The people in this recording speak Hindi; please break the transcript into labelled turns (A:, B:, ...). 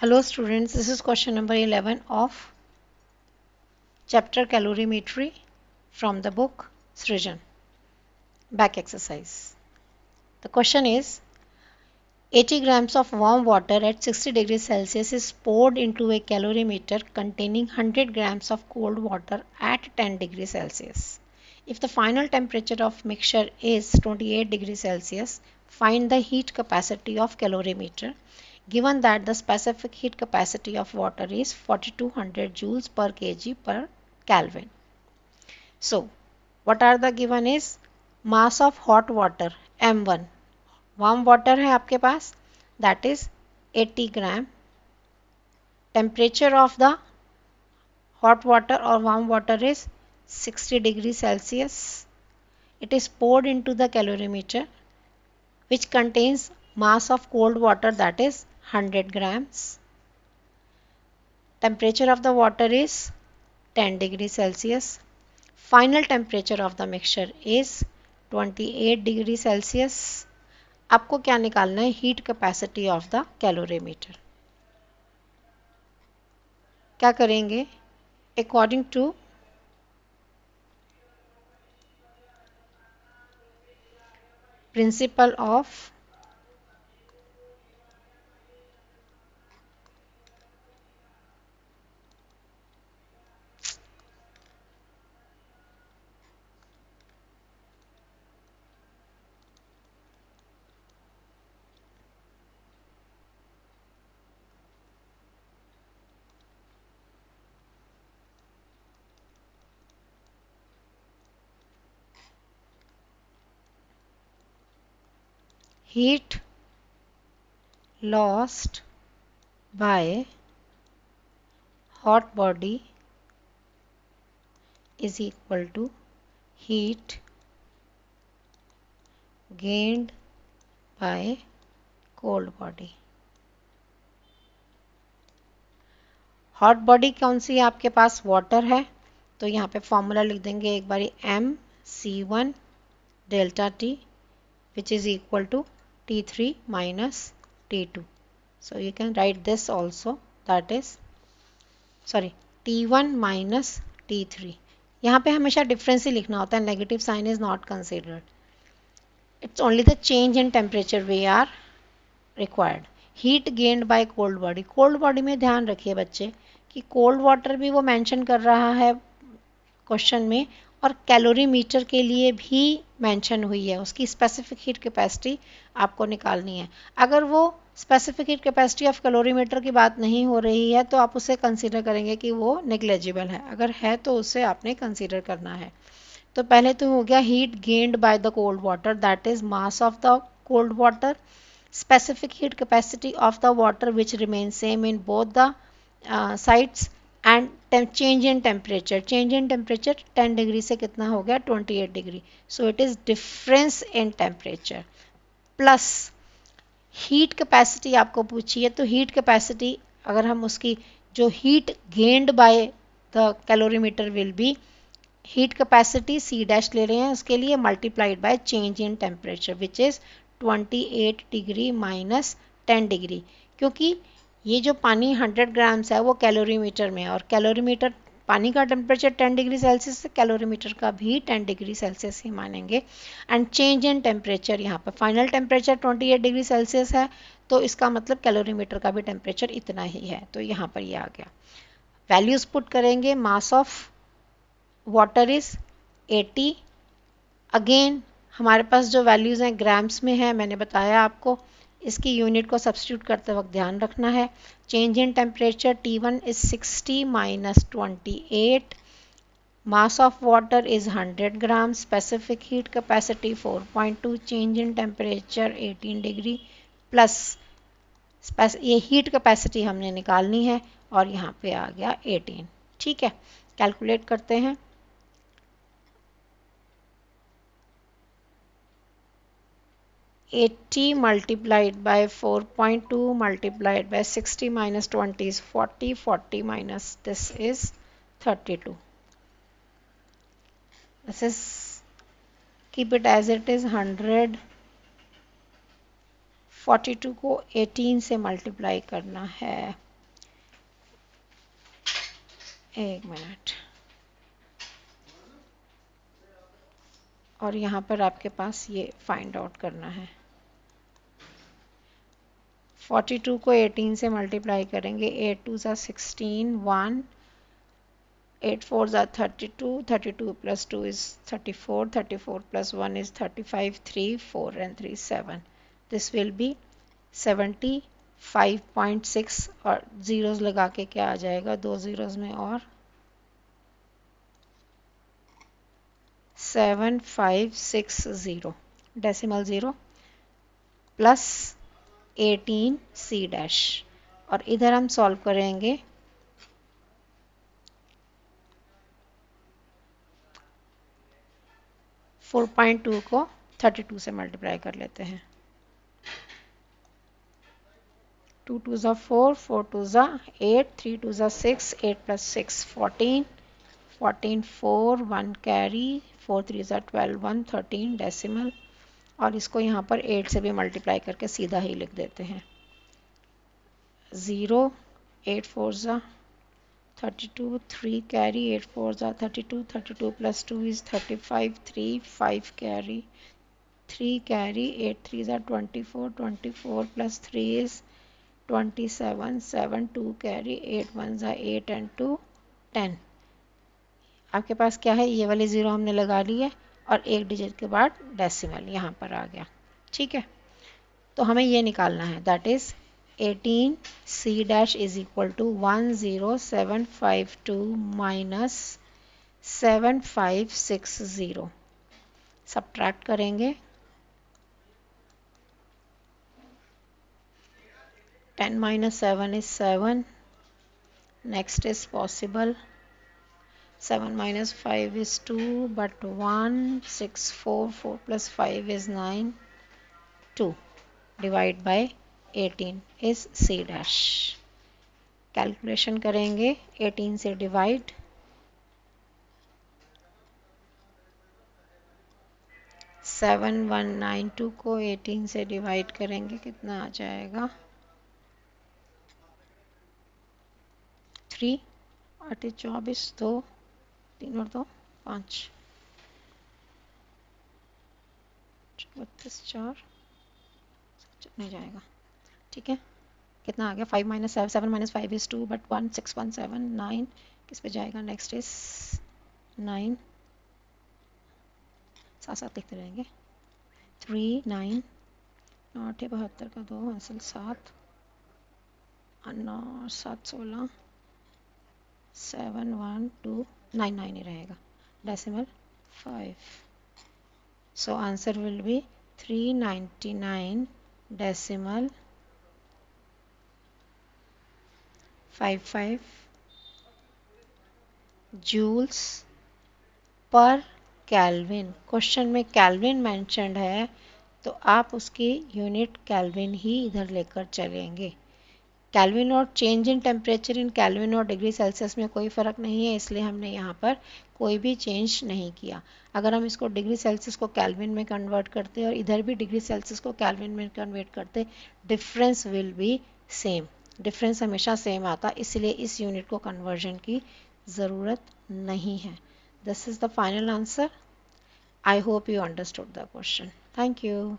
A: Hello students, this is question number 11 of chapter calorimetry from the book Srijan. Back exercise. The question is 80 grams of warm water at 60 degrees Celsius is poured into a calorimeter containing 100 grams of cold water at 10 degrees Celsius. If the final temperature of mixture is 28 degrees Celsius, find the heat capacity of calorimeter given that the specific heat capacity of water is 4200 joules per kg per Kelvin. So, what are the given is mass of hot water M1, warm water है आपके पास, that is 80 gram. Temperature of the hot water or warm water is 60 degrees Celsius. It is poured into the calorimeter which contains mass of cold water, that is 100 grams. Temperature of the water is 10 degrees Celsius. Final temperature of the mixture is 28 degrees Celsius. आपको क्या निकालना है? Heat capacity of the calorimeter. क्या करेंगे? According to principle of heat lost by hot body is equal to heat gained by cold body. Hot body कौन सी है आपके पास? वाटर है, तो यहाँ पे फॉर्मूला लिख देंगे एक बारी MC1 delta T which is equal to T3 minus T2. So you can write this also, that is T1 minus T3. यहाँ पे हमेशा डिफरेंस ही लिखना होता है, negative sign is not considered. It's only the change in temperature we are required. Heat gained by cold body. Cold body में ध्यान रखिए बच्चे कि कोल्ड वाटर भी वो मेंशन कर रहा है क्वेश्चन में और कैलोरीमीटर के लिए भी मेंशन हुई है. उसकी स्पेसिफिक हीट कैपेसिटी आपको निकालनी है. अगर वो specific heat capacity of calorimeter की बात नहीं हो रही है तो आप उसे कंसीडर करेंगे कि वो नेग्लेजिबल है. अगर है तो उसे आपने कंसीडर करना है. तो पहले तो हो गया heat gained by the cold water, that is mass of the cold water, specific heat capacity of the water which remains same in both the sides, and change in temperature. Change in temperature 10 degree से कितना हो गया? 28 degree. So it is difference in temperature plus heat capacity आपको पूछी है, तो हीट कैपेसिटी अगर हम उसकी जो heat gained by the calorimeter will be heat capacity C dash ले रहे हैं उसके लिए multiplied by change in temperature which is 28 degree minus 10 degree. क्योंकि ये जो पानी 100 ग्राम्स है वो कैलोरीमीटर में है और कैलोरीमीटर पानी का टेम्परेचर 10 डिग्री सेल्सियस से, कैलोरीमीटर का भी 10 डिग्री सेल्सियस ही मानेंगे. एंड चेंज इन टेम्परेचर यहाँ पर फाइनल टेम्परेचर 28 डिग्री सेल्सियस है, तो इसका मतलब कैलोरीमीटर का भी टेम्परेचर इतना ही है. तो यहाँ पर ये आ गया. वैल्यूज पुट करेंगे. Mass of water is 80. Again हमारे पास जो वैल्यूज़ हैं ग्राम्स में है, मैंने बताया आपको. इसकी यूनिट को सब्स्टिट्यूट करते वक्त ध्यान रखना है. Change in temperature T1 is 60 minus 28. Mass of water is 100 gram. Specific heat capacity 4.2. Change in temperature 18 degree plus ये हीट कैपेसिटी हमने निकालनी है और यहाँ पे आ गया 18. ठीक है, कैलकुलेट करते हैं. 80 multiplied by 4.2 multiplied by 60 minus 20 is 40. 40 minus this is 32. This is, keep it as it is, 100. 42 को 18 से मल्टीप्लाई करना है. एक मिनट, और यहाँ पर आपके पास ये फाइंड आउट करना है। 42 को 18 से मल्टीप्लाई करेंगे, 8 2 ज़ा 16, 1, 8 4 ज़ा 32, 32 plus 2 is 34, 34 plus 1 is 35, 3 4 and 3 7. This will be 75.6 और ज़ीरोज़ लगा के क्या आ जाएगा, दो ज़ीरोज़ में और 7560 decimal zero plus 18 C dash, और इधर हम सॉल्व करेंगे 4.2 को 32 से मल्टीप्लाई कर लेते हैं। 2 2 ज़ा 4, 4 2 ज़ा 8, 3 2 ज़ा 6, 8 plus 6 14, 14 4 1 कैरी, 4 3 ज़ा 12 1 13 डेसिमल, और इसको यहाँ पर 8 से भी मल्टीप्लाई करके सीधा ही लिख देते हैं। 0 8 4 ज़ा 32, 3 carry, 8 4 ज़ा 32, 32 plus 2 is 35, 3 5 carry, 3 carry, 8 3 ज़ा 24, 24 plus 3 is 27, 7 2 carry, 8 1 ज़ा 8 and 2 10। आपके पास क्या है, ये वाली ज़ीरो हमने लगा ली है और एक डिजिट के बाद डेसिमल यहाँ पर आ गया। ठीक है, तो हमें ये निकालना है, that is 18 C dash is equal to 10752 minus 7560। Subtract करेंगे, 10 minus 7 is 7, next is possible, 7 minus 5 is 2 but 1, 6 4, 4 plus 5 is 9, 2 divide by 18 is C dash। Calculation करेंगे, 18 से डिवाइड, 7192 को 18 से डिवाइड करेंगे, कितना आ जाएगा, 3 8 24, 2 3 और 2 5, 32 4 नहीं जाएगा। ठीक है, कितना आ गया, 5 माइनस 7 माइनस 5 इज 2 बट 1 6 1 7 9, किस पे जाएगा, नेक्स्ट इज 9, साथ साथ लिखते रहेंगे, 3 9 8 72 का 2 असल 7 9 7 16 7 1 2 9 9 ही रहेगा, decimal 5। So answer will be 399 decimal 55 joules per kelvin. Question में केल्विन मेंशन्ड है तो आप उसकी यूनिट केल्विन ही इधर लेकर चलेंगे। केल्विन और change in temperature in kelvin और डिग्री सेल्सियस में कोई फ़र्क नहीं है, इसलिए हमने यहाँ पर कोई भी चेंज नहीं किया। अगर हम इसको डिग्री सेल्सियस को केल्विन में कन्वर्ट करते और इधर भी डिग्री सेल्सियस को केल्विन में कन्वर्ट करते, difference will be same, difference हमेशा सेम आता, इसलिए इस यूनिट को कन्वर्जन की ज़रूरत नहीं है। This is the final answer. I hope you understood the question. Thank you.